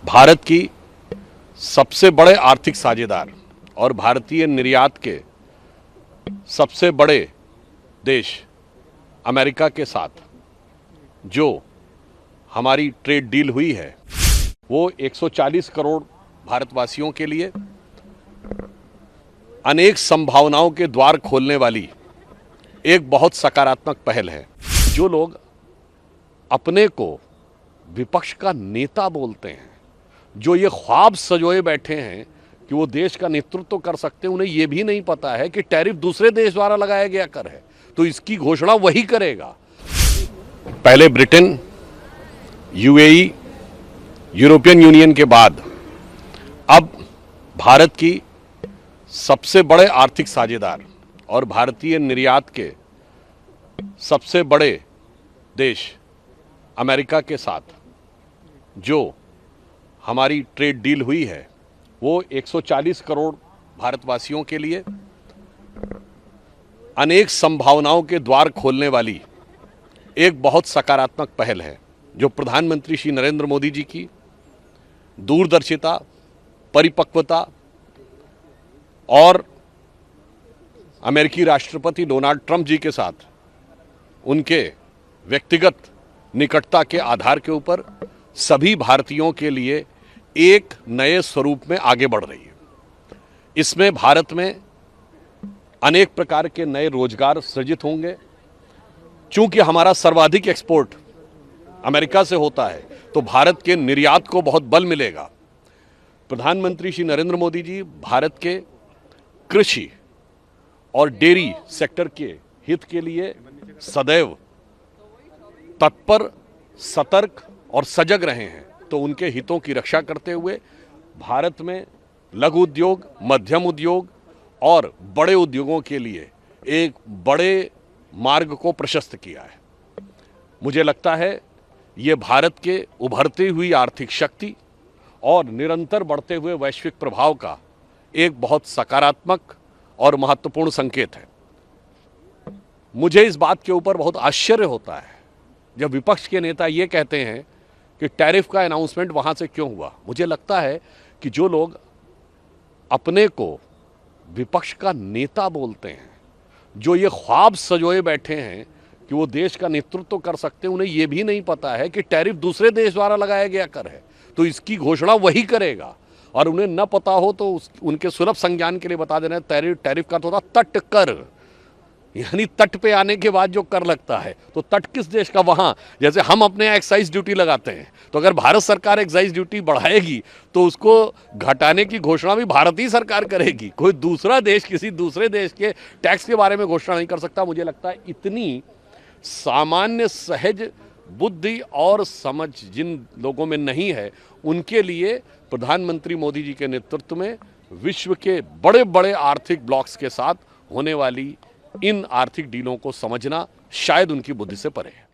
भारत की सबसे बड़े आर्थिक साझेदार और भारतीय निर्यात के सबसे बड़े देश अमेरिका के साथ जो हमारी ट्रेड डील हुई है वो 140 करोड़ भारतवासियों के लिए अनेक संभावनाओं के द्वार खोलने वाली एक बहुत सकारात्मक पहल है। जो लोग अपने को विपक्ष का नेता बोलते हैं, जो ये ख्वाब सजोए बैठे हैं कि वो देश का नेतृत्व कर सकते हैं, उन्हें ये भी नहीं पता है कि टैरिफ दूसरे देश द्वारा लगाया गया कर है, तो इसकी घोषणा वही करेगा। पहले ब्रिटेन, यूएई, यूरोपियन यूनियन के बाद अब भारत की सबसे बड़े आर्थिक साझेदार और भारतीय निर्यात के सबसे बड़े देश अमेरिका के साथ जो हमारी ट्रेड डील हुई है वो 140 करोड़ भारतवासियों के लिए अनेक संभावनाओं के द्वार खोलने वाली एक बहुत सकारात्मक पहल है, जो प्रधानमंत्री श्री नरेंद्र मोदी जी की दूरदर्शिता, परिपक्वता और अमेरिकी राष्ट्रपति डोनाल्ड ट्रंप जी के साथ उनके व्यक्तिगत निकटता के आधार के ऊपर सभी भारतीयों के लिए एक नए स्वरूप में आगे बढ़ रही है। इसमें भारत में अनेक प्रकार के नए रोजगार सृजित होंगे। चूंकि हमारा सर्वाधिक एक्सपोर्ट अमेरिका से होता है तो भारत के निर्यात को बहुत बल मिलेगा। प्रधानमंत्री श्री नरेंद्र मोदी जी भारत के कृषि और डेयरी सेक्टर के हित के लिए सदैव तत्पर, सतर्क और सजग रहे हैं, तो उनके हितों की रक्षा करते हुए भारत में लघु उद्योग, मध्यम उद्योग और बड़े उद्योगों के लिए एक बड़े मार्ग को प्रशस्त किया है। मुझे लगता है ये भारत के उभरती हुई आर्थिक शक्ति और निरंतर बढ़ते हुए वैश्विक प्रभाव का एक बहुत सकारात्मक और महत्वपूर्ण संकेत है। मुझे इस बात के ऊपर बहुत आश्चर्य होता है जब विपक्ष के नेता ये कहते हैं कि टैरिफ का अनाउंसमेंट वहाँ से क्यों हुआ। मुझे लगता है कि जो लोग अपने को विपक्ष का नेता बोलते हैं, जो ये ख्वाब सजोए बैठे हैं कि वो देश का नेतृत्व कर सकते हैं, उन्हें ये भी नहीं पता है कि टैरिफ दूसरे देश द्वारा लगाया गया कर है, तो इसकी घोषणा वही करेगा। और उन्हें न पता हो तो उनके सुलभ संज्ञान के लिए बता देना, टैरिफ का तो होता तट कर, यानी तट पे आने के बाद जो कर लगता है। तो तट किस देश का? वहाँ जैसे हम अपने यहाँ एक्साइज ड्यूटी लगाते हैं, तो अगर भारत सरकार एक्साइज ड्यूटी बढ़ाएगी तो उसको घटाने की घोषणा भी भारतीय सरकार करेगी। कोई दूसरा देश किसी दूसरे देश के टैक्स के बारे में घोषणा नहीं कर सकता। मुझे लगता है इतनी सामान्य सहज बुद्धि और समझ जिन लोगों में नहीं है, उनके लिए प्रधानमंत्री मोदी जी के नेतृत्व में विश्व के बड़े बड़े आर्थिक ब्लॉक्स के साथ होने वाली इन आर्थिक डीलों को समझना शायद उनकी बुद्धि से परे है।